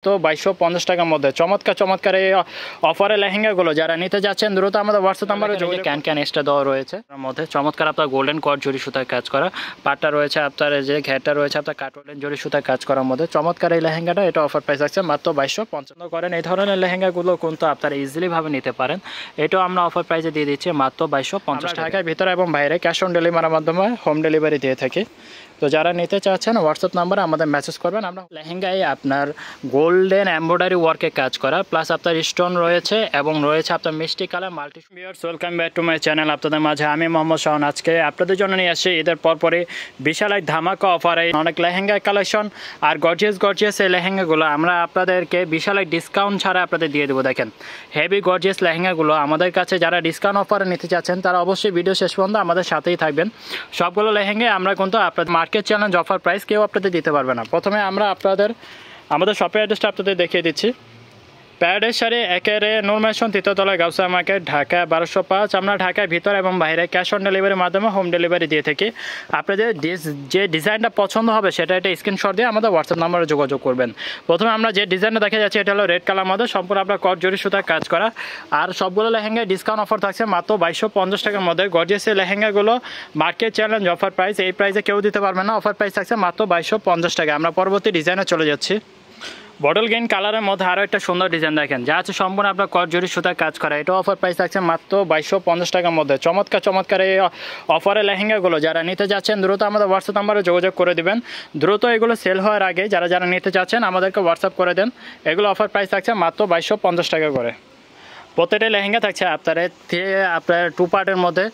তো 2250 টাকার মধ্যে চমৎকার চমৎকার এই অফারে লেহেঙ্গাগুলো যারা নিতে যাচ্ছেন দ্রুত আমাদের হোয়াটসঅ্যাপ নাম্বারে যোগাযোগ ক্যান এক্সট্রা দেওয়া রয়েছে। তার মধ্যে চমৎকার আপনার গোল্ডেন কট জরি সুতায় কাজ করা পাটটা রয়েছে, আপনার যে ঘেরটা রয়েছে আপনার কাটওয়ালেন জরি সুতায় কাজ করার মধ্যে চমৎকার এই লেহেঙ্গাটা। এটা অফার প্রাইস আছে মাত্র 2250 করেন। এই ধরনের লেহেঙ্গাগুলো কিন্তু আপনারা ইজিলি ভাবে নিতে পারেন। এটাও আমরা অফার প্রাইসে দিয়ে দিচ্ছি মাত্র 2250 টাকা। ঢাকার ভিতরে এবং বাইরে ক্যাশ অন ডেলিভারির মাধ্যমে হোম ডেলিভারি দিয়ে থাকি। তো যারা নিতে চাচ্ছেন হোয়াটসঅ্যাপ নাম্বারে আমাদের মেসেজ করবেন। আমরা লেহেঙ্গায় আপনার গোল্ডেন এমব্রয়ডারি ওয়ার্কে কাজ করা প্লাস আপনার স্টোন রয়েছে এবং রয়েছে আপনার মিষ্টি colour multi. Viewers, welcome back to my channel. আপনাদের মাঝে আমি মোহাম্মদ শাওন। আজকে আপনাদের জন্য নিয়ে আসছি ঈদের পরপরই বিশাল এক ধামাকা অফারে অনেক লেহেঙ্গা কালেকশন আর গর্জিয়াস এই লেহেঙ্গাগুলো আমরা আপনাদেরকে বিশাল এক ডিসকাউন্ট ছাড়া আপনাদের দিয়ে দেবো। দেখেন হেভি গর্জিয়াস লেহেঙ্গাগুলো আমাদের কাছে যারা ডিসকাউন্ট অফারে নিতে চাচ্ছেন তারা অবশ্যই ভিডিও শেষ পর্যন্ত আমাদের সাথেই থাকবেন। সবগুলো লেহেঙ্গায় আমরা কিন্তু আপনাদের মার্কেট চ্যালেঞ্জ অফার প্রাইস কেউ আপনাদের দিতে পারবে না। প্রথমে আমরা আমাদের শপের অ্যাড্রেসটা আপনাদের দেখিয়ে দিচ্ছি। প্যারাডাইস শাড়ি একেবারে নূর ম্যানশন তৃতীয়তলা গাউসিয়া মার্কেট, ঢাকা 1205। আমরা ঢাকার ভিতরে এবং বাইরে ক্যাশ অন ডেলিভারির মাধ্যমে হোম ডেলিভারি দিয়ে থাকি। আপনাদের যে ডিজাইনটা পছন্দ হবে সেটা একটা স্ক্রিনশট দিয়ে আমাদের হোয়াটসঅ্যাপ নাম্বারে যোগাযোগ করবেন। প্রথমে আমরা যে ডিজাইনটা দেখা যাচ্ছে এটা হলো রেড কালার মধ্যে সম্পূর্ণ আপনার কট জরি সুতায় কাজ করা আর সবগুলো লেহেঙ্গায় ডিসকাউন্ট অফার থাকছে মাত্র 2250 টাকার মধ্যে। গর্জিয়াস এই লেহেঙ্গাগুলো মার্কেট চ্যালেঞ্জ অফার প্রাইস, এই প্রাইসে কেউ দিতে পারবে না। অফার প্রাইস থাকছে মাত্র 2250 টাকা। আমরা পরবর্তী ডিজাইনে চলে যাচ্ছি। বটল গ্রিন কালারের মধ্যে আরও একটা সুন্দর ডিজাইন দেখেন যা আছে সম্পূর্ণ আপনার কট জরি সুতায় কাজ করা। এটা অফার প্রাইস থাকছে মাত্র 2250 টাকার মধ্যে। চমৎকার চমৎকার এই অফারের লেহেঙ্গাগুলো যারা নিতে যাচ্ছেন দ্রুত আমাদের হোয়াটসঅ্যাপ নাম্বারে যোগাযোগ করে দিবেন। দ্রুত এগুলো সেল হওয়ার আগে যারা নিতে চাচ্ছেন আমাদেরকে হোয়াটসঅ্যাপ করে দেন। এগুলো অফার প্রাইস থাকছে মাত্র 2250 টাকা করে। প্রত্যেকটা লেহেঙ্গা থাকছে আপনার টু পার্টের মধ্যে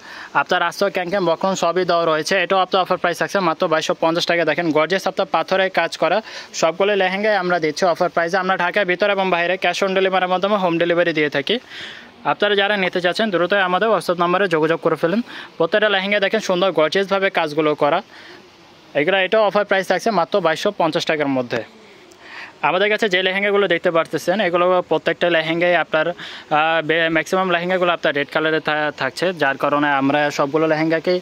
আপনার আস্তর ক্যাঙ্কেম বক্রম সবই দেওয়া রয়েছে। এটাও আপনার অফার প্রাইস থাকছে মাত্র 2250 টাকা। দেখেন গর্জিয়াস আপনার পাথরে কাজ করা সবগুলো লেহেঙ্গায় আমরা দিচ্ছি অফার প্রাইসে। আমরা ঢাকার ভিতরে এবং বাইরে ক্যাশ অন ডেলিভারির মাধ্যমে হোম ডেলিভারি দিয়ে থাকি। আপনারা যারা নিতে চাচ্ছেন দ্রুত আমাদের হোয়াটসঅ্যাপ নাম্বারে যোগাযোগ করে ফেলেন। প্রত্যেকটা লেহেঙ্গা দেখেন সুন্দর গর্জিয়াসভাবে কাজগুলো করা। এটাও অফার প্রাইস থাকছে মাত্র 2250 টাকার মধ্যে। আমাদের কাছে যে লেহেঙ্গাগুলো দেখতে পারতেছেন এগুলো প্রত্যেকটা লেহেঙ্গায় আপনার ম্যাক্সিমাম লেহেঙ্গাগুলো আপনার রেড কালারে থাকছে, যার কারণে আমরা সবগুলো লেহেঙ্গাকেই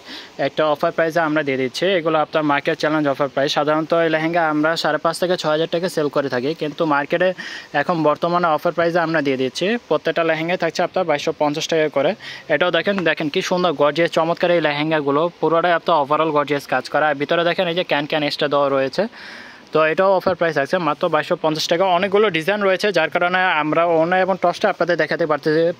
একটা অফার প্রাইসে আমরা দিয়ে দিচ্ছি। এগুলো আপনার মার্কেট চ্যালেঞ্জ অফার প্রাইস। সাধারণত এই লেহেঙ্গা আমরা 5,500 থেকে 6,000 টাকা সেল করে থাকি, কিন্তু মার্কেটে এখন বর্তমানে অফার প্রাইসে আমরা দিয়ে দিচ্ছি। প্রত্যেকটা লেহেঙ্গায় থাকছে আপনার 2250 টাকা করে। এটাও দেখেন কি সুন্দর গর্জিয়াস চমৎকার এই লেহেঙ্গাগুলো পুরোটাই আপনার ওভারঅল গর্জিয়াস কাজ করা। আর ভিতরে দেখেন এই যে ক্যান এক্সট্রা দেওয়া রয়েছে। তো এটাও অফার প্রাইস আছে মাত্র 2250 টাকা। অনেকগুলো ডিজাইন রয়েছে যার কারণে আমরা ওনা এবং টসটা আপনাদের দেখাতে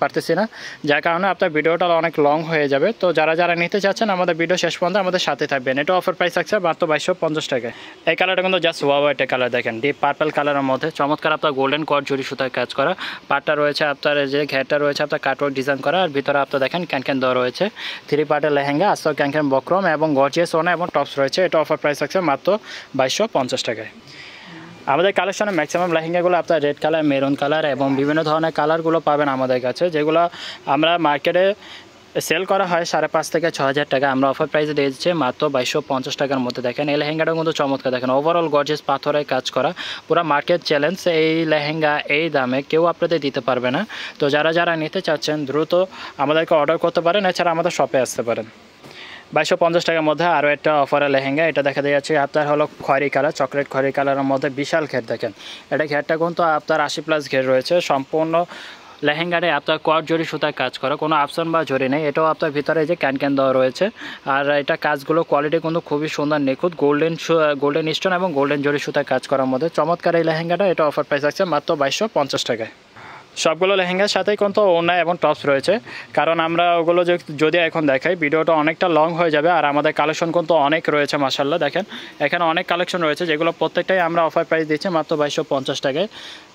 পারতেছি না, যার কারণে আপনার ভিডিওটা অনেক লং হয়ে যাবে। তো যারা নিতে চাচ্ছেন আমাদের ভিডিও শেষ পর্যন্ত আমাদের সাথে থাকবেন। এটা অফার প্রাইস আছে মাত্র 2250 টাকায়। এই কালারটা কিন্তু জাস্ট ওয়াও একটা কালার। দেখেন ডিপ পার্পল কালারের মধ্যে চমৎকার আপনার গোল্ডেন কট জরি সুতায় কাজ করা। পাটটা রয়েছে আপনার যে ঘেরটা রয়েছে আপনার কাটওয়ার্ক ডিজাইন করা আর ভিতরে আপনার দেখেন ক্যান দেওয়া রয়েছে। 3 পার্টের লেহেঙ্গা আস্তর ক্যান বক্রম এবং গর্জিয়াস ওনা এবং টপস রয়েছে। এটা অফার প্রাইস আছে মাত্র 2250 টাকায়। আমাদের কালেকশনে ম্যাক্সিমাম লেহেঙ্গাগুলো আপনার রেড কালার, মেরুন কালার এবং বিভিন্ন ধরনের কালারগুলো পাবেন আমাদের কাছে, যেগুলো আমরা মার্কেটে সেল করা হয় 5,500 থেকে 6,000 টাকা। আমরা অফার প্রাইসে দিয়ে দিচ্ছি মাত্র 2250 টাকার মধ্যে। দেখেন এই লেহেঙ্গাটা কিন্তু চমৎকার। দেখেন ওভারঅল গর্জিয়াস পাথরে কাজ করা পুরো মার্কেট চ্যালেঞ্জ। এই লেহেঙ্গা এই দামে কেউ আপনাদের দিতে পারবে না। তো যারা নিতে চাচ্ছেন দ্রুত আমাদেরকে অর্ডার করতে পারেন, এছাড়া আমাদের শপে আসতে পারেন। 2250 টাকার মধ্যে আরও একটা অফারের লেহেঙ্গা। এটা দেখা যাচ্ছে আপনার হলো খয়েরি কালার, চকলেট খয়েরি কালারের মধ্যে বিশাল ঘের। দেখেন এটা ঘেরটা কিন্তু আপনার 80+ ঘের রয়েছে। সম্পূর্ণ লেহেঙ্গারে আপনার কট জরি সুতায় কাজ করা, কোনো অপশন বা জরি নেই। এটাও আপনার ভিতরে যে ক্যান দেওয়া রয়েছে। আর এটা কাজগুলো কোয়ালিটি কিন্তু খুবই সুন্দর নিখুঁত। গোল্ডেন স্টোন এবং গোল্ডেন জরি সুতায় কাজ করার মধ্যে চমৎকার এই লেহেঙ্গাটা। এটা অফার প্রাইস আছে মাত্র 2250 টাকায়। সবগুলো লেহেঙ্গার সাথেই কিন্তু ওড়না এবং টপস রয়েছে, কারণ আমরা ওগুলো যদি এখন দেখাই ভিডিওটা অনেকটা লং হয়ে যাবে। আর আমাদের কালেকশন কিন্তু অনেক রয়েছে মাশাআল্লাহ। দেখেন এখানে অনেক কালেকশন রয়েছে যেগুলো প্রত্যেকটাই আমরা অফার প্রাইস দিচ্ছি মাত্র 2250 টাকায়।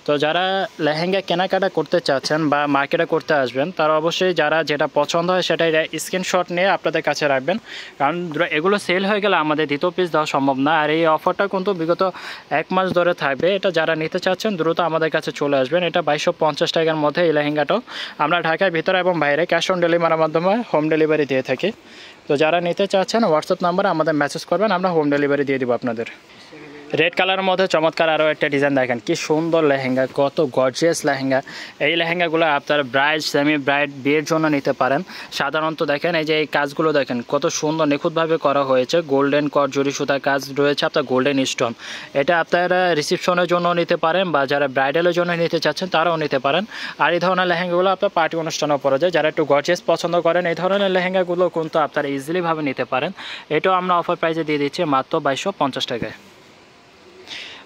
তো যারা লেহেঙ্গা কেনাকাটা করতে চাচ্ছেন বা মার্কেটে করতে আসবেন তারা অবশ্যই যেটা পছন্দ হয় সেটাই স্ক্রিনশট নিয়ে আপনাদের কাছে রাখবেন, কারণ এগুলো সেল হয়ে গেলে আমাদের দ্বিতীয় পিস দেওয়া সম্ভব না। আর এই অফারটা কিন্তু বিগত 1 মাস ধরে থাকবে। এটা যারা নিতে চাচ্ছেন দ্রুত আমাদের কাছে চলে আসবেন। এটা 2250 টাকার মধ্যে এই লেহেঙ্গাটাও আমরা ঢাকার ভিতরে এবং বাইরে ক্যাশ অন ডেলিভারির মাধ্যমে হোম ডেলিভারি দিয়ে থাকি। তো যারা নিতে চাচ্ছেন হোয়াটসঅ্যাপ নাম্বারে আমাদের মেসেজ করবেন, আমরা হোম ডেলিভারি দিয়ে দেবো আপনাদের। রেড কালারের মধ্যে চমৎকার আরও একটা ডিজাইন দেখেন, কি সুন্দর লেহেঙ্গা, কত গর্জিয়াস লেহেঙ্গা। এই লেহেঙ্গাগুলো আপনার ব্রাইড, সেমি ব্রাইড, বিয়ের জন্য নিতে পারেন। সাধারণত দেখেন এই যে এই কাজগুলো দেখেন কত সুন্দর নিখুঁতভাবে করা হয়েছে। গোল্ডেন কট জরি সুতার কাজ রয়েছে, আপনার গোল্ডেন স্টোন। এটা আপনারা রিসেপশনের জন্য নিতে পারেন বা যারা ব্রাইডালের জন্য নিতে চাচ্ছেন তারাও নিতে পারেন। আর এই ধরনের লেহেঙ্গাগুলো আপনার পার্টি অনুষ্ঠানেও পরা যায়। যারা একটু গর্জিয়াস পছন্দ করেন এই ধরনের লেহেঙ্গাগুলো কিন্তু আপনারা ইজিলিভাবে নিতে পারেন। এটাও আমরা অফার প্রাইসে দিয়ে দিচ্ছি মাত্র 2250 টাকায়।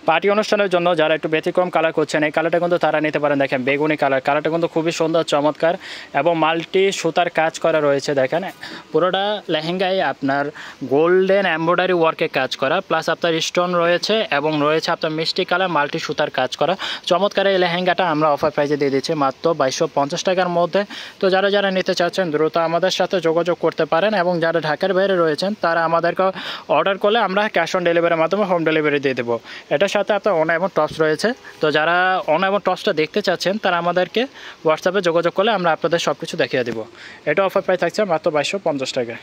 পার্টি অনুষ্ঠানের জন্য যারা একটু ব্যতিক্রম কালার করছেন এই কালারটা কিন্তু তারা নিতে পারেন। দেখেন বেগুনি কালারটা কিন্তু খুবই সুন্দর চমৎকার এবং মাল্টি সুতার কাজ করা রয়েছে। দেখেন পুরোটা লেহেঙ্গায় আপনার গোল্ডেন এমব্রয়ডারি ওয়ার্কে কাজ করা, প্লাস আপনার স্টোন রয়েছে এবং রয়েছে আপনার মিষ্টি কালার মাল্টি সুতার কাজ করা। চমৎকার এই লেহেঙ্গাটা আমরা অফার প্রাইসে দিয়ে দিচ্ছি মাত্র 2250 টাকার মধ্যে। তো যারা নিতে চাচ্ছেন দ্রুত আমাদের সাথে যোগাযোগ করতে পারেন এবং যারা ঢাকার বাইরে রয়েছেন তারা আমাদেরকে অর্ডার করলে আমরা ক্যাশ অন ডেলিভারির মাধ্যমে হোম ডেলিভারি দিয়ে দেবো। এটার সাথে আপনার ওনা এবং টপস রয়েছে। তো যারা ওনা এবং টপসটা দেখতে চাচ্ছেন তারা আমাদেরকে হোয়াটসঅ্যাপে যোগাযোগ করলে আমরা আপনাদের সব কিছু দেখিয়ে দেবো। এটা অফার প্রাইস থাকছে মাত্র 2250 টাকা।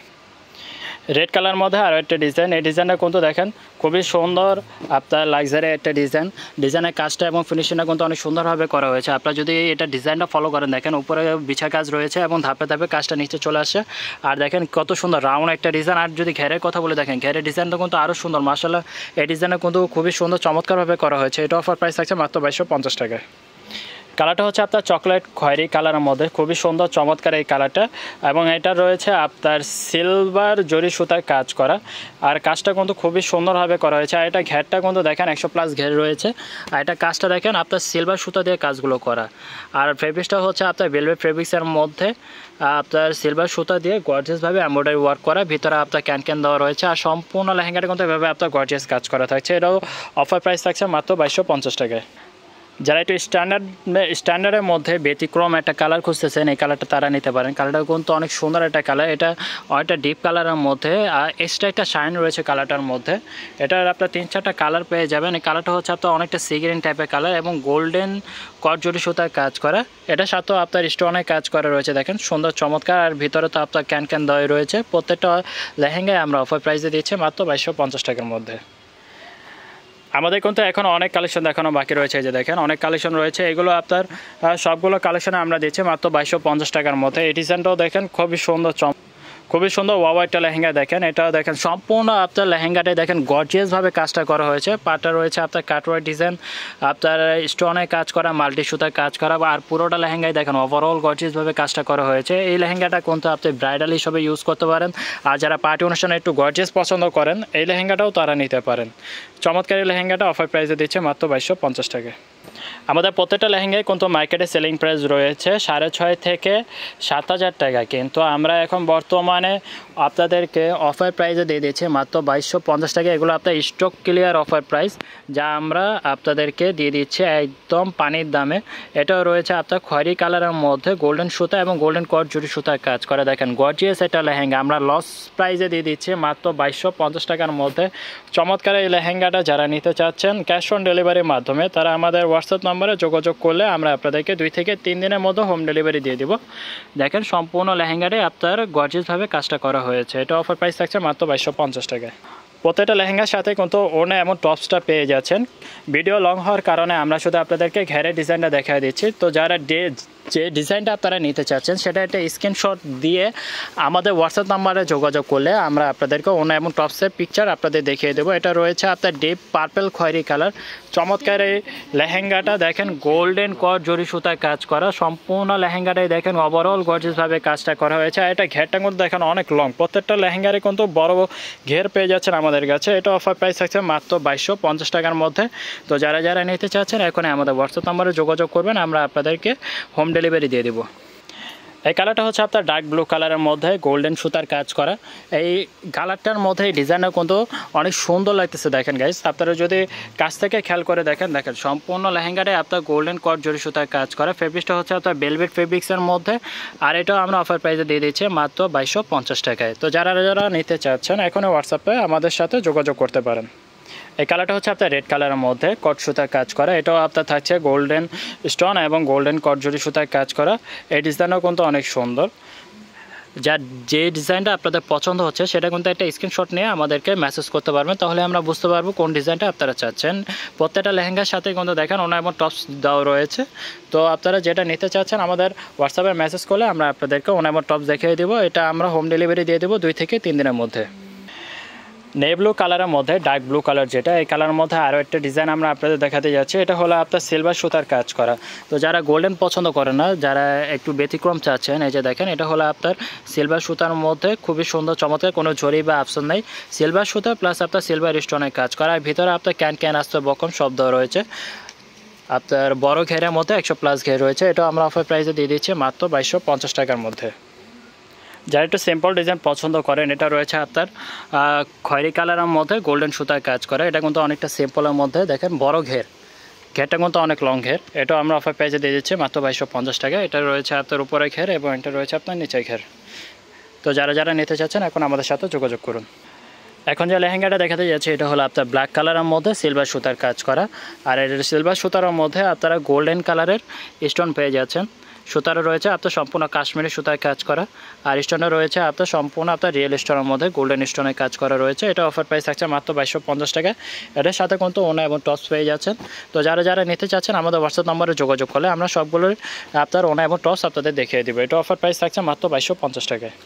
রেড কালার মধ্যে আরও একটা ডিজাইন, এই ডিজাইনটা কিন্তু দেখেন খুবই সুন্দর, আপনার লাক্সারি একটা ডিজাইনের কাজটা এবং ফিনিশিংটা কিন্তু অনেক সুন্দরভাবে করা হয়েছে। আপনারা যদি এটা ডিজাইনটা ফলো করেন দেখেন উপরে বিছা কাজ রয়েছে এবং ধাপে ধাপে কাজটা নিচে চলে আসে। আর দেখেন কত সুন্দর রাউন্ড একটা ডিজাইন। আর যদি ঘেরের কথা বলে দেখেন ঘেরের ডিজাইনটা কিন্তু আরও সুন্দর, মাশাআল্লাহ এই ডিজাইনটা কিন্তু খুবই সুন্দর চমৎকারভাবে করা হয়েছে। এটা অফার প্রাইস থাকছে মাত্র 2250 টাকায়। কালারটা হচ্ছে আপনার চকলেট খয়েরি কালারের মধ্যে, খুবই সুন্দর চমৎকার এই কালারটা এবং এটা রয়েছে আপনার সিলভার জরি সুতার কাজ করা। আর কাজটা কিন্তু খুবই সুন্দরভাবে করা হয়েছে। আর এটা ঘেরটা কিন্তু দেখেন 100+ ঘের রয়েছে। আর এটা কাজটা দেখেন আপনার সিলভার সুতা দিয়ে কাজগুলো করা। আর ফেব্রিক্সটা হচ্ছে আপনার ভেলভেট ফেব্রিক্সের মধ্যে আপনার সিলভার সুতা দিয়ে গর্জিয়াসভাবে এমব্রয়ডারি ওয়ার্ক করা, ভিতরে আপনার ক্যান দেওয়া রয়েছে। আর সম্পূর্ণ লেহেঙ্গাটা কিন্তু এভাবে আপনার গর্জিয়াস কাজ করা থাকছে। এটাও অফার প্রাইস থাকছে মাত্র 2250 টাকায়। যারা একটু স্ট্যান্ডার্ডের মধ্যে ব্যতিক্রম একটা কালার খুঁজতেছেন এই কালারটা তারা নিতে পারেন। কালারটা কিন্তু অনেক সুন্দর একটা কালার, এটা অনেকটা ডিপ কালারের মধ্যে আর এক্সট্রা একটা শাইন রয়েছে কালারটার মধ্যে। এটার আপনার 3-4টা কালার পেয়ে যাবেন। এই কালারটা হচ্ছে আপনার অনেকটা সি গ্রিন টাইপের কালার এবং গোল্ডেন কট জরি সুতার কাজ করা। এটার সাথেও আপনার স্টোনের কাজ করা রয়েছে, দেখেন সুন্দর চমৎকার। আর ভিতরে তো আপনার ক্যান দেওয়া রয়েছে। প্রত্যেকটা লেহেঙ্গায় আমরা অফার প্রাইসে দিচ্ছি মাত্র 2250 টাকার মধ্যে। আমাদের কিন্তু এখন অনেক কালেকশন দেখানো বাকি রয়েছে। এই যে দেখেন অনেক কালেকশন রয়েছে, এগুলো আপনার সবগুলো কালেকশনে আমরা দিচ্ছি মাত্র 2250 টাকার মধ্যে। এই ডিজাইনটাও দেখেন খুবই সুন্দর, খুবই সুন্দর ওয়াও একটা লেহেঙ্গা। দেখেন এটাও দেখেন সম্পূর্ণ আপনার লেহেঙ্গাটাই দেখেন গর্জিয়াসভাবে কাজটা করা হয়েছে। পাটটা রয়েছে আপনার কাটওয়ার্ক ডিজাইন, আপনার স্টোনের কাজ করা, মাল্টি সুতার কাজ করা। আর পুরোটা লেহেঙ্গায় দেখেন ওভারঅল গর্জিয়াসভাবে কাজটা করা হয়েছে। এই লেহেঙ্গাটা কিন্তু আপনি ব্রাইডাল হিসেবে ইউজ করতে পারেন। আর যারা পার্টি অনুষ্ঠানে একটু গর্জিয়াস পছন্দ করেন এই লেহেঙ্গাটাও তারা নিতে পারেন। চমৎকার এই লেহেঙ্গাটা অফার প্রাইসে দিচ্ছে মাত্র 2250 টাকায়। আমাদের প্রত্যেকটা লেহেঙ্গায় কিন্তু মার্কেটে সেলিং প্রাইস রয়েছে 6,500 থেকে 7,000 টাকা, কিন্তু আমরা এখন বর্তমানে আপনাদেরকে অফার প্রাইসে দিয়ে দিচ্ছি মাত্র 2250 টাকা। এগুলো আপনার স্টক ক্লিয়ার অফার প্রাইস, যা আমরা আপনাদেরকে দিয়ে দিচ্ছি একদম পানির দামে। এটাও রয়েছে আপনার খয়েরি কালারের মধ্যে গোল্ডেন সুতা এবং গোল্ডেন কট জরি সুতার কাজ করে। দেখেন গর্জিয়াস এটা লেহেঙ্গা আমরা লস প্রাইসে দিয়ে দিচ্ছি মাত্র 2250 টাকার মধ্যে। চমৎকার এই লেহেঙ্গাটা যারা নিতে চাচ্ছেন ক্যাশ অন ডেলিভারির মাধ্যমে তারা আমাদের হোয়াটসঅ্যাপ নম্বরে যোগাযোগ করলে আমরা আপনাদেরকে 2 থেকে 3 দিনের মধ্যে হোম ডেলিভারি দিয়ে দিব। দেখেন সম্পূর্ণ লেহেঙ্গাটাই আপনার গর্জিয়াসভাবে কাজটা করা হয়েছে। এটা অফার প্রাইস থাকছে মাত্র 2250 টাকায়। প্রত্যেকটা লেহেঙ্গার সাথে কিন্তু ওড়না এবং টপসটা পেয়ে যাচ্ছেন। ভিডিও লং হওয়ার কারণে আমরা শুধু আপনাদেরকে ঘেরের ডিজাইনটা দেখাই দিচ্ছি। তো যারা যে ডিজাইনটা আপনারা নিতে চাচ্ছেন সেটা একটা স্ক্রিনশট দিয়ে আমাদের হোয়াটসঅ্যাপ নাম্বারে যোগাযোগ করলে আমরা আপনাদেরকে ওড়না এবং টপসের পিকচার আপনাদের দেখিয়ে দেবো। এটা রয়েছে আপনার ডিপ পার্পল খয়েরি কালার। চমৎকার এই লেহেঙ্গাটা দেখেন গোল্ডেন কট জরি সুতায় কাজ করা। সম্পূর্ণ লেহেঙ্গাটাই দেখেন ওভারঅল গর্জিয়াসভাবে কাজটা করা হয়েছে। আর এটা ঘেরটা কিন্তু দেখেন অনেক লং, প্রত্যেকটা লেহেঙ্গারে কিন্তু বড় ঘের পেয়ে যাচ্ছেন আমাদের কাছে। এটা অফার প্রাইস থাকছে মাত্র 2250 টাকার মধ্যে। তো যারা নিতে চাচ্ছেন এখনই আমাদের হোয়াটসঅ্যাপ নাম্বারে যোগাযোগ করবেন, আমরা আপনাদেরকে হোম ডেলিভারি দিয়ে দেবো। এই কালারটা হচ্ছে আপনার ডার্ক ব্লু কালারের মধ্যে গোল্ডেন সুতার কাজ করা। এই কালারটার মধ্যে এই ডিজাইনটা কিন্তু অনেক সুন্দর লাগতেছে। দেখেন গাইস আপনারা যদি কাছ থেকে খেয়াল করে দেখেন সম্পূর্ণ লেহেঙ্গাটাই আপনার গোল্ডেন কট জরি সুতার কাজ করা। ফেব্রিক্সটা হচ্ছে আপনার ভেলভেট ফেব্রিক্সের মধ্যে। আর এটাও আমরা অফার প্রাইসে দিয়ে দিচ্ছি মাত্র 2250 টাকায়। তো যারা নিতে চাচ্ছেন এখনই হোয়াটসঅ্যাপে আমাদের সাথে যোগাযোগ করতে পারেন। এই কালারটা হচ্ছে আপনার রেড কালারের মধ্যে কট সুতার কাজ করা। এটাও আপনার থাকছে গোল্ডেন স্টোন এবং গোল্ডেন কট জরি সুতার কাজ করা। এই ডিজাইনও কিন্তু অনেক সুন্দর। যার যে ডিজাইনটা আপনাদের পছন্দ হচ্ছে সেটা কিন্তু একটা স্ক্রিনশট নিয়ে আমাদেরকে মেসেজ করতে পারবেন, তাহলে আমরা বুঝতে পারবো কোন ডিজাইনটা আপনারা চাচ্ছেন। প্রত্যেকটা লেহেঙ্গার সাথে কিন্তু দেখেন ওনা এবং টপস দেওয়া রয়েছে। তো আপনারা যেটা নিতে চাচ্ছেন আমাদের হোয়াটসঅ্যাপে মেসেজ করলে আমরা আপনাদেরকে ওনা এবং টপস দেখিয়ে দেবো। এটা আমরা হোম ডেলিভারি দিয়ে দেবো 2 থেকে 3 দিনের মধ্যে। নেভি ব্লু কালারের মধ্যে ডার্ক ব্লু কালার, যেটা এই কালারের মধ্যে আরও একটা ডিজাইন আমরা আপনাদের দেখাতে যাচ্ছি। এটা হলো আপনার সিলভার সুতার কাজ করা। তো যারা গোল্ডেন পছন্দ করে না, যারা একটু ব্যতিক্রম চাচ্ছেন, এই যে দেখেন এটা হলো আপনার সিলভার সুতার মধ্যে খুবই সুন্দর চমৎকার, কোনো জরি বা অপশন নেই, সিলভার সুতা প্লাস আপনার সিলভার স্টোনের কাজ করা। আর ভিতরে আপনার ক্যান আসতে বকন শব্দ রয়েছে। আপনার বড় ঘেরের মধ্যে 100+ ঘের রয়েছে। এটা আমরা অফার প্রাইসে দিয়ে দিচ্ছি মাত্র 2250 টাকার মধ্যে। যারা একটু সিম্পল ডিজাইন পছন্দ করেন, এটা রয়েছে আপনার খয়েরি কালারের মধ্যে গোল্ডেন সুতায় কাজ করে। এটা কিন্তু অনেকটা সিম্পলের মধ্যে দেখেন বড় ঘেরটা কিন্তু অনেক লং ঘের। এটা আমরা অফার প্রাইসে দিয়ে দিচ্ছি মাত্র 2250 টাকা। এটা রয়েছে আপনার উপরে ঘের এবং এটা রয়েছে আপনার নিচে ঘের। তো যারা নিতে চাচ্ছেন এখন আমাদের সাথে যোগাযোগ করুন। এখন যে লেহেঙ্গাটা দেখাতে যাচ্ছে এটা হলো আপনার ব্ল্যাক কালারের মধ্যে সিলভার সুতার কাজ করা। আর এটা সিলভার সুতার মধ্যে আপনারা গোল্ডেন কালারের স্টোন পেয়ে যাচ্ছেন। সুতারও রয়েছে আপনার সম্পূর্ণ কাশ্মীরি সুতায় কাজ করা, আর স্টোনও রয়েছে আপনার সম্পূর্ণ আপনার রিয়েল স্টোনের মধ্যে গোল্ডেন স্টোনের কাজ করা রয়েছে। এটা অফার প্রাইস থাকছে মাত্র 2250 টাকা। এটার সাথে কিন্তু ওনা এবং টপস পেয়ে যাচ্ছেন। তো যারা নিতে চাচ্ছেন আমাদের হোয়াটসঅ্যাপ নম্বরে যোগাযোগ করলে আমরা সবগুলোর আপনার ওনা এবং টপস আপনাদের দেখিয়ে দেবো। এটা অফার প্রাইস থাকছে মাত্র 2250 টাকায়।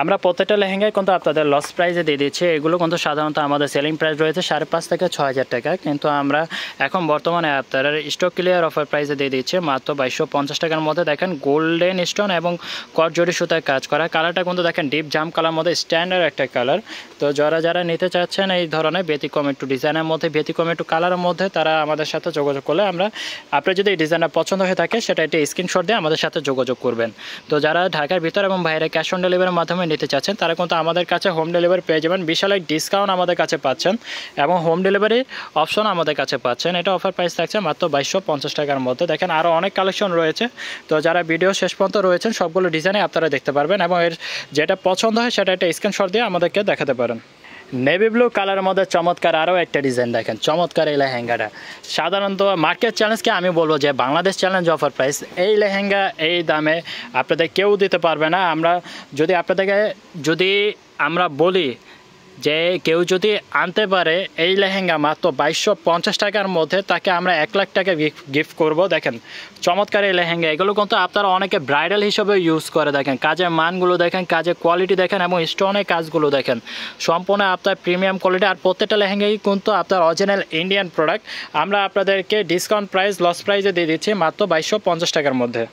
আমরা প্রত্যেকটা লেহেঙ্গায় কিন্তু আপনাদের লস প্রাইসে দিয়ে দিচ্ছি। এগুলো কিন্তু সাধারণত আমাদের সেলিং প্রাইস রয়েছে 5,500 থেকে 6,000 টাকা, কিন্তু আমরা এখন বর্তমানে আপনাদের স্টক ক্লিয়ার অফার প্রাইসে দিয়ে দিচ্ছি মাত্র 2250 টাকার মধ্যে। দেখেন গোল্ডেন স্টোন এবং কট জরি সুতায় কাজ করা। কালারটা কিন্তু দেখেন ডিপ জাম কালার মধ্যে স্ট্যান্ডার্ড একটা কালার। তো যারা নিতে চাচ্ছেন এই ধরনের ব্যতিক্রম একটু ডিজাইনের মধ্যে, ব্যতিক্রম একটু কালারের মধ্যে, তারা আমাদের সাথে যোগাযোগ করলে আমরা আপনার যদি এই ডিজাইনটা পছন্দ হয়ে থাকে সেটা একটা স্ক্রিনশট দিয়ে আমাদের সাথে যোগাযোগ করবেন। তো যারা ঢাকার ভিতর এবং বাইরে ক্যাশ অন ডেলিভারির মাধ্যমে নিতে চাচ্ছেন তারা কিন্তু আমাদের কাছে হোম ডেলিভারি পেয়ে যাবেন। বিশাল এক ডিসকাউন্ট আমাদের কাছে পাচ্ছেন এবং হোম ডেলিভারি অপশন আমাদের কাছে পাচ্ছেন। এটা অফার প্রাইস থাকছে মাত্র 2250 টাকার মধ্যে। দেখেন আরও অনেক কালেকশন রয়েছে। তো যারা ভিডিও শেষ পর্যন্ত রয়েছেন সবগুলো ডিজাইনে আপনারা দেখতে পারবেন এবং এর যেটা পছন্দ হয় সেটা একটা স্ক্রিনশট দিয়ে আমাদেরকে দেখাতে পারেন। নেভি ব্লু কালারের মধ্যে চমৎকার আরও একটা ডিজাইন দেখেন, চমৎকার এই লেহেঙ্গাটা। সাধারণত মার্কেট চ্যালেঞ্জকে আমি বলবো যে বাংলাদেশ চ্যালেঞ্জ অফার প্রাইস, এই লেহেঙ্গা এই দামে আপনাদের কেউ দিতে পারবে না। আমরা বলি যে কেউ যদি আনতে পারে এই লেহেঙ্গা মাত্র 2250 টাকার মধ্যে, তাকে আমরা 1 লাখ টাকা গিফট করব। দেখেন চমৎকার এই লেহেঙ্গা, এগুলো কিন্তু আপনারা অনেকে ব্রাইডাল হিসেবে ইউজ করে। দেখেন কাজের মানগুলো দেখেন, কাজের কোয়ালিটি দেখেন এবং স্টোনের কাজগুলো দেখেন, সম্পূর্ণ আপনার প্রিমিয়াম কোয়ালিটি। আর প্রত্যেকটা লেহেঙ্গাই কিন্তু আপনার অরিজিনাল ইন্ডিয়ান প্রোডাক্ট। আমরা আপনাদেরকে ডিসকাউন্ট প্রাইস লস প্রাইসে দিয়ে দিচ্ছি মাত্র 2250 টাকার মধ্যে।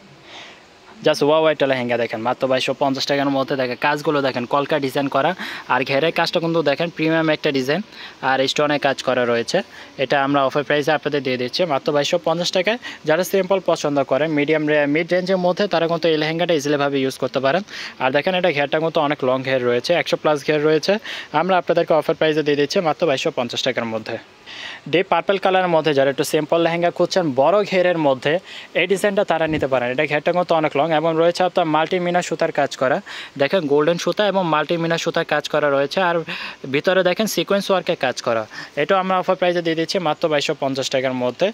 জাস্ট ওয়াও একটা লেহেঙ্গা দেখেন মাত্র 2250 টাকার মধ্যে। দেখেন কাজগুলো দেখেন কলকা ডিজাইন করা, আর ঘেরের কাজটা কিন্তু দেখেন প্রিমিয়াম একটা ডিজাইন আর স্টোনের কাজ করা রয়েছে। এটা আমরা অফার প্রাইসে আপনাদের দিয়ে দিচ্ছি মাত্র 2250 টাকায়। যারা সিম্পল পছন্দ করেন মিড রেঞ্জের মধ্যে তারা কিন্তু এই লেহেঙ্গাটা ইজিলিভাবে ইউজ করতে পারেন। আর দেখেন এটা ঘেরটা কিন্তু অনেক লং ঘের রয়েছে, 100+ ঘের রয়েছে। আমরা আপনাদেরকে অফার প্রাইসে দিয়ে দিচ্ছি মাত্র 2250 টাকার মধ্যে। ডিপ পার্পল কালারের মধ্যে যারা একটু সিম্পল লেহেঙ্গা খুঁজছেন বড় ঘেরের মধ্যে, এই ডিজাইনটা তারা নিতে পারেন। এটা ঘেরটা কিন্তু অনেক লং এবং রয়েছে আপনার মাল্টিমিনা সুতার কাজ করা। দেখেন গোল্ডেন সুতা এবং মাল্টিমিনা সুতার কাজ করা রয়েছে, আর ভিতরে দেখেন সিকোয়েন্স ওয়ার্কের কাজ করা। এটাও আমরা অফার প্রাইসে দিয়ে দিচ্ছি মাত্র 2250 টাকার মধ্যে।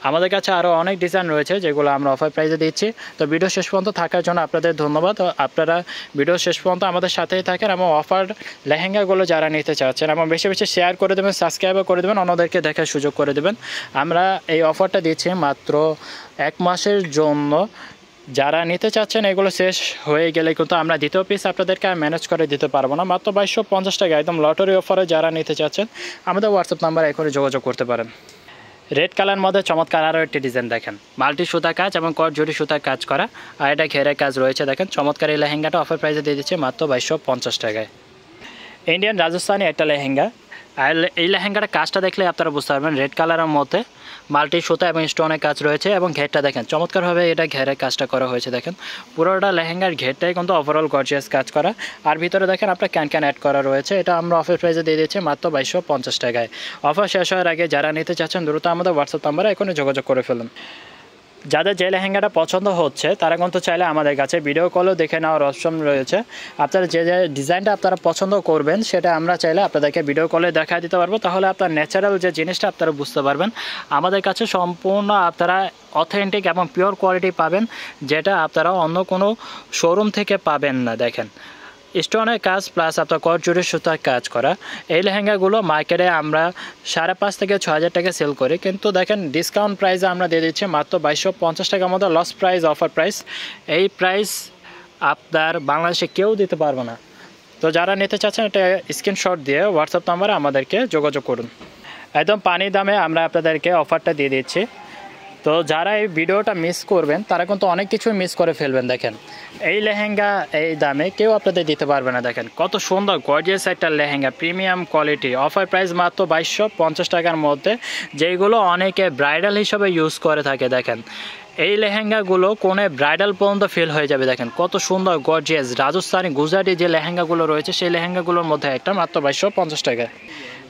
আমাদের কাছে আরও অনেক ডিজাইন রয়েছে যেগুলো আমরা অফার প্রাইসে দিচ্ছি। তো ভিডিও শেষ পর্যন্ত থাকার জন্য আপনাদের ধন্যবাদ। আপনারা ভিডিও শেষ পর্যন্ত আমাদের সাথেই থাকেন এবং অফার লেহেঙ্গাগুলো যারা নিতে চাচ্ছেন এবং বেশি বেশি শেয়ার করে দেবেন, সাবস্ক্রাইবও করে দেবেন, অন্যদেরকে দেখার সুযোগ করে দেবেন। আমরা এই অফারটা দিচ্ছি মাত্র 1 মাসের জন্য। যারা নিতে চাচ্ছেন এগুলো শেষ হয়ে গেলে কিন্তু আমরা দ্বিতীয় পিস আপনাদেরকে ম্যানেজ করে দিতে পারবো না। মাত্র 2250 টাকা একদম লটারি অফারে যারা নিতে চাচ্ছেন আমাদের হোয়াটসঅ্যাপ নাম্বার এখনই যোগাযোগ করতে পারেন। রেড কালার মধ্যে চমৎকার আরও একটি ডিজাইন দেখেন, মাল্টি সুতা কাজ এবং কট জরি সুতার কাজ করা, আর এটা ঘেরের কাজ রয়েছে। দেখেন চমৎকার এই লেহেঙ্গাটা অফার প্রাইসে দিয়ে দিচ্ছে মাত্র 2250 টাকায়। ইন্ডিয়ান রাজস্থানি একটা লেহেঙ্গা, আর এই লেহেঙ্গাটা কাজটা দেখলে আপনারা বুঝতে পারবেন রেড কালারের মধ্যে মাল্টি সুতা এবং স্টোনের কাজ রয়েছে এবং ঘেরটা দেখেন চমৎকারভাবে এটা ঘেরের কাজটা করা হয়েছে। দেখেন পুরোটা লেহেঙ্গার ঘেরটাই কিন্তু ওভারঅল গর্জিয়াস কাজ করা, আর ভিতরে দেখেন আপনার ক্যান অ্যাড করা রয়েছে। এটা আমরা অফার প্রাইসে দিয়ে দিচ্ছি মাত্র 2250 টাকায়। অফার শেষ হওয়ার আগে যারা নিতে চাচ্ছেন দ্রুত আমাদের হোয়াটসঅ্যাপ নাম্বারে এখনই যোগাযোগ করে ফেলুন। যাদের যে লেহেঙ্গাটা পছন্দ হচ্ছে তারা কিন্তু চাইলে আমাদের কাছে ভিডিও কলও দেখে নেওয়ার অপশন রয়েছে। আপনারা যে যে ডিজাইনটা আপনারা পছন্দ করবেন সেটা আমরা চাইলে আপনাদেরকে ভিডিও কলে দেখা দিতে পারবো, তাহলে আপনার ন্যাচারাল যে জিনিসটা আপনারা বুঝতে পারবেন। আমাদের কাছে সম্পূর্ণ আপনারা অথেন্টিক এবং পিওর কোয়ালিটি পাবেন, যেটা আপনারা অন্য কোনো শোরুম থেকে পাবেন না। দেখেন স্টোনের কাজ প্লাস আপনার কটজুরি সুতার কাজ করা এই লেহেঙ্গাগুলো মার্কেটে আমরা 5,500 থেকে 6,000 টাকা সেল করি, কিন্তু দেখেন ডিসকাউন্ট প্রাইসে আমরা দিয়ে দিচ্ছি মাত্র 2,250 টাকার মতো, লস প্রাইস, অফার প্রাইস। এই প্রাইস আপনার বাংলাদেশে কেউ দিতে পারবে না। তো যারা নিতে চাচ্ছেন এটা স্ক্রিনশট দিয়ে হোয়াটসঅ্যাপ নাম্বারে আমাদেরকে যোগাযোগ করুন। একদম পানি দামে আমরা আপনাদেরকে অফারটা দিয়ে দিচ্ছি। তো যারা এই ভিডিওটা মিস করবেন তারা কিন্তু অনেক কিছু মিস করে ফেলবেন। দেখেন এই লেহেঙ্গা এই দামে কেউ আপনাদের দিতে পারবে না। দেখেন কত সুন্দর গর্জিয়াস একটা lehenga, premium quality, offer price মাত্র 2,250 টাকার মধ্যে, যেগুলো অনেকে ব্রাইডাল হিসাবে ইউজ করে থাকে। দেখেন এই লেহেঙ্গাগুলো কোনে ব্রাইডাল পর্যন্ত ফিল হয়ে যাবে। দেখেন কত সুন্দর গর্জিয়াস রাজস্থানি গুজরাটি যে লেহেঙ্গাগুলো রয়েছে সেই লেহেঙ্গাগুলোর মধ্যে একটা মাত্র 2,250 টাকা।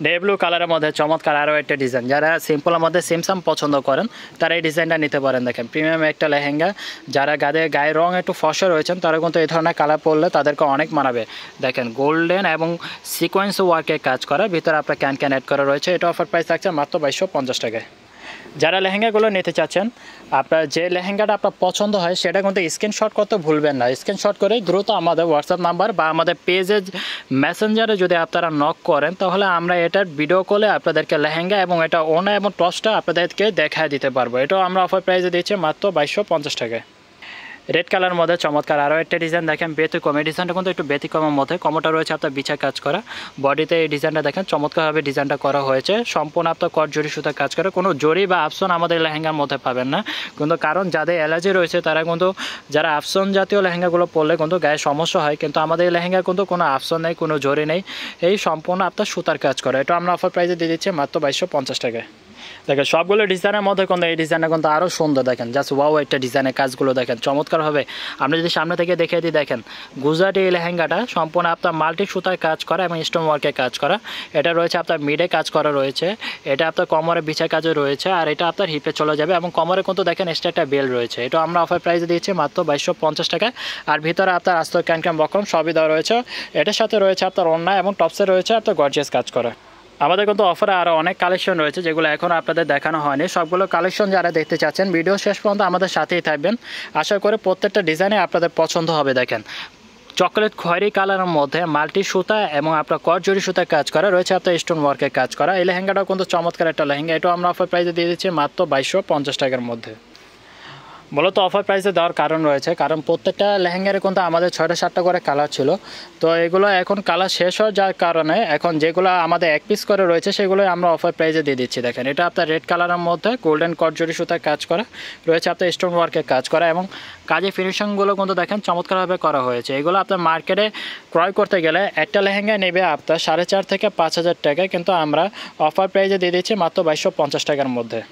ডে ব্লু কালারের মধ্যে চমৎকার আরও একটা ডিজাইন, যারা সিম্পলের মধ্যে সিমসাম পছন্দ করেন তারা এই ডিজাইনটা নিতে পারেন। দেখেন প্রিমিয়াম একটা লেহেঙ্গা, যারা গায়ের রং একটু ফসা রয়েছেন তারা কিন্তু এই ধরনের কালার পরলে তাদেরকে অনেক মানাবে। দেখেন গোল্ডেন এবং সিকোয়েন্স ওয়ার্কের কাজ করা, ভিতরে আপনার ক্যান অ্যাড করা রয়েছে। এটা অফার প্রাইস থাকছে মাত্র 2,250 টাকায়। যারা লেহেঙ্গাগুলো নিতে চাচ্ছেন, আপনার যে লেহেঙ্গাটা আপনার পছন্দ হয় সেটা কিন্তু স্ক্রিনশট করতে ভুলবেন না। স্ক্রিনশট করে দ্রুত আমাদের হোয়াটসঅ্যাপ নাম্বার বা আমাদের পেজে মেসেঞ্জারে যদি আপনারা নক করেন তাহলে আমরা এটার ভিডিও কলে আপনাদেরকে লেহেঙ্গা এবং এটা ওনা এবং টপসটা আপনাদেরকে দেখায় দিতে পারবো। এটাও আমরা অফার প্রাইসে দিচ্ছি মাত্র 2,250 টাকায়। রেড কালার মধ্যে চমৎকার আরও একটা ডিজাইন, দেখেন ব্যতিক্রম। এই ডিজাইনটা কিন্তু একটু ব্যতিক্রমের মধ্যে, কমোটা রয়েছে আপনার বিছা কাজ করা, বডিতে এই ডিজাইনটা দেখেন চমৎকারভাবে ডিজাইনটা করা হয়েছে, সম্পূর্ণ আপনার কট জরি সুতা কাজ করে। কোনো জরি বা আফসন আমাদের লেহেঙ্গার মধ্যে পাবেন না, কিন্তু কারণ যাদের অ্যালার্জি রয়েছে তারা কিন্তু যারা আফসন জাতীয় লেহেঙ্গাগুলো পরলে কিন্তু গায়ে সমস্যা হয়, কিন্তু আমাদের এই লেহেঙ্গা কিন্তু কোনো আফসন নেই, কোনো জরি নেই, এই সম্পূর্ণ আপনার সুতার কাজ করে। এটা আমরা অফার প্রাইসে দিয়ে দিচ্ছি মাত্র 2,250 টাকায়। দেখেন সবগুলো ডিজাইনের মধ্যে কিন্তু এই ডিজাইনটা কিন্তু আরও সুন্দর। দেখেন জাস্ট ওয়াও একটা ডিজাইনের কাজগুলো দেখেন চমৎকার হবে। আমরা যদি সামনে থেকে দেখিয়ে দিই, দেখেন গুজরাটি এই লেহেঙ্গাটা সম্পূর্ণ আপনার মাল্টি সুতার কাজ করা এবং স্টোন ওয়ার্কের কাজ করা। এটা রয়েছে আপনার মিডে কাজ করা রয়েছে, এটা আপনার কোমরে বিছা কাজে রয়েছে, আর এটা আপনার হিপে চলে যাবে এবং কোমরে কিন্তু দেখেন এক্সট্রা একটা বেল রয়েছে। এটা আমরা অফার প্রাইসে দিয়েছি মাত্র 2,250 টাকায়। আর ভিতরে আপনার আস্ত ক্যান বক্রম সবই দেওয়া রয়েছে। এটার সাথে রয়েছে আপনার ওড়না এবং টপসে রয়েছে আপনার গর্জিয়াস কাজ করা। আমাদের কিন্তু অফারে আরও অনেক কালেকশন রয়েছে যেগুলো এখন আপনাদের দেখানো হয়নি। সবগুলো কালেকশন যারা দেখতে চাচ্ছেন ভিডিও শেষ পর্যন্ত আমাদের সাথেই থাকবেন, আশা করি প্রত্যেকটা ডিজাইনে আপনাদের পছন্দ হবে। দেখেন চকলেট খয়েরি কালারের মধ্যে মাল্টি সুতা এবং আপনার কট জরি সুতার কাজ করা রয়েছে, আপনার স্টোন ওয়ার্কের কাজ করা। এই লেহেঙ্গাটাও কিন্তু চমৎকার একটা লেহেঙ্গা, এটাও আমরা অফার প্রাইসে দিয়ে দিচ্ছি মাত্র 2,250 টাকার মধ্যে। মূলত অফার প্রাইসে দেওয়ার কারণ রয়েছে, কারণ প্রত্যেকটা লেহেঙ্গারে কিন্তু আমাদের 6টা-7টা করে কালার ছিল, তো এগুলো এখন কালার শেষ হয়ে যাওয়ার কারণে এখন যেগুলো আমাদের এক পিস করে রয়েছে সেগুলোই আমরা অফার প্রাইসে দিয়ে দিচ্ছি। দেখেন এটা আপনার রেড কালারের মধ্যে গোল্ডেন কট জরি সুতার কাজ করা রয়েছে, আপনার স্টোন ওয়ার্কের কাজ করা এবং কাজের ফিনিশিংগুলো কিন্তু দেখেন চমৎকারভাবে করা হয়েছে। এগুলো আপনার মার্কেটে ক্রয় করতে গেলে একটা লেহেঙ্গা নেবে আপনার 4,500 থেকে 5,000 টাকায়, কিন্তু আমরা অফার প্রাইসে দিয়ে দিচ্ছি মাত্র 2,250 টাকার মধ্যে।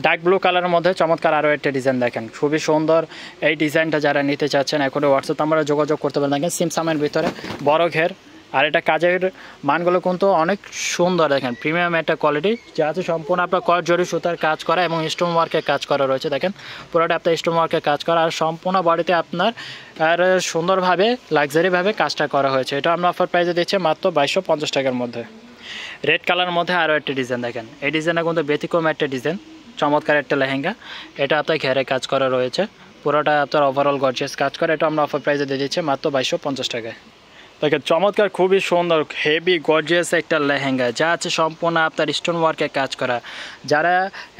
ডার্ক ব্লু কালারের মধ্যে চমৎকার আরও একটা ডিজাইন, দেখেন খুবই সুন্দর। এই ডিজাইনটা যারা নিতে চাচ্ছেন এখনও হোয়াটসঅ্যাপ আমরা যোগাযোগ করতে পারেন। দেখেন সিমসামের ভিতরে বড় ঘের, আর এটা কাজের মানগুলো কিন্তু অনেক সুন্দর। দেখেন প্রিমিয়াম একটা কোয়ালিটি, যা আছে সম্পূর্ণ আপনার কট জরি সুতার কাজ করা এবং স্টোন ওয়ার্কের কাজ করা রয়েছে। দেখেন পুরোটা আপনার স্টোন ওয়ার্কের কাজ করা, আর সম্পূর্ণ বডিতে আপনার আর সুন্দরভাবে লাক্সারিভাবে কাজটা করা হয়েছে। এটা আমরা অফার প্রাইসে দিচ্ছি মাত্র 2,250 টাকার মধ্যে। রেড কালারের মধ্যে আরও একটা ডিজাইন, দেখেন এই ডিজাইনটা কিন্তু ব্যতিক্রম একটা ডিজাইন, চমৎকার একটা লেহেঙ্গা। এটা আপনার ঘেরে কাজ করা রয়েছে, পুরোটা আপনার ওভারঅল গর্জিয়াস কাজ করে। এটা আমরা অফার প্রাইসে দিয়ে দিচ্ছি মাত্র 2,250 টাকায়। দেখেন চমৎকার খুবই সুন্দর হেভি গর্জিয়াস একটা লেহেঙ্গা, যা আছে সম্পূর্ণ আপনার স্টোন ওয়ার্কে কাজ করা। যারা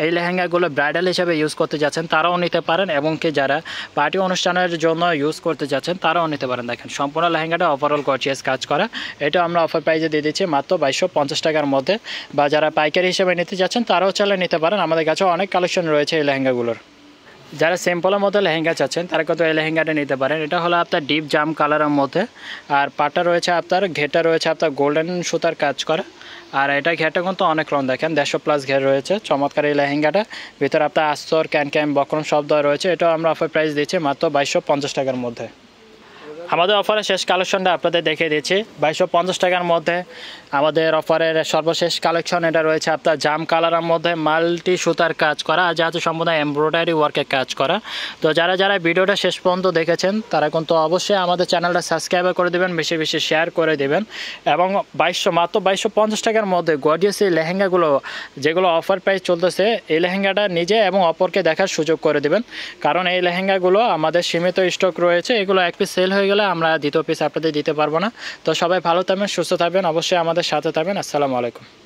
এই লেহেঙ্গাগুলো ব্রাইডাল হিসাবে ইউজ করতে যাচ্ছেন তারাও নিতে পারেন, এবং কি যারা পার্টি অনুষ্ঠানের জন্য ইউজ করতে যাচ্ছেন তারাও নিতে পারেন। দেখেন সম্পূর্ণ লেহেঙ্গাটা ওভারঅল গর্জিয়াস কাজ করা। এটা আমরা অফার প্রাইসে দিয়ে দিচ্ছি মাত্র 2,250 টাকার মধ্যে। বা যারা পাইকারি হিসেবে নিতে যাচ্ছেন তারাও চাইলে নিতে পারেন, আমাদের কাছেও অনেক কালেকশন রয়েছে এই লেহেঙ্গাগুলোর। যারা সিম্পলের মধ্যে লেহেঙ্গা চাচ্ছেন তারা কত এই লেহেঙ্গাটা নিতে পারেন। এটা হলো আপনার ডিপ জাম কালারের মধ্যে, আর পাটা রয়েছে আপনার ঘেরটা রয়েছে আপনার গোল্ডেন সুতার কাজ করা, আর এটা ঘেরটা কিন্তু অনেক রং, দেখেন 150+ ঘের রয়েছে। চমৎকার এই লেহেঙ্গাটা, ভিতরে আপনার আস্তর ক্যান বক্রম সব দেওয়া রয়েছে। এটাও আমরা অফার প্রাইস দিচ্ছি মাত্র 2,250 টাকার মধ্যে। আমাদের অফারের শেষ কালেকশনটা আপনাদের দেখিয়ে দিচ্ছি 2250 টাকার মধ্যে আমাদের অফারের সর্বশেষ কালেকশন এটা রয়েছে আপনার জাম কালারের মধ্যে মাল্টি সুতার কাজ করা আর যা সম্পূর্ণ এমব্রয়ডারি ওয়ার্কের কাজ করা। তো যারা ভিডিওটা শেষ পর্যন্ত দেখেছেন তারা কিন্তু অবশ্যই আমাদের চ্যানেলটা সাবস্ক্রাইব করে দেবেন, বেশি বেশি শেয়ার করে দেবেন এবং মাত্র 2250 টাকার মধ্যে গর্জিয়াস এই লেহেঙ্গাগুলো যেগুলো অফার প্রাইস চলতেছে এই লেহেঙ্গাটা নিজে এবং অপরকে দেখার সুযোগ করে দেবেন, কারণ এই লেহেঙ্গাগুলো আমাদের সীমিত স্টক রয়েছে, এগুলো এক পিস সেল হয়ে গেলে আমরা দ্বিতীয় পিস আপনাদের দিতে পারবো না। তো সবাই ভালো থাকবেন, সুস্থ থাকবেন, অবশ্যই আমাদের সাথে থাকবেন। আসসালামু আলাইকুম।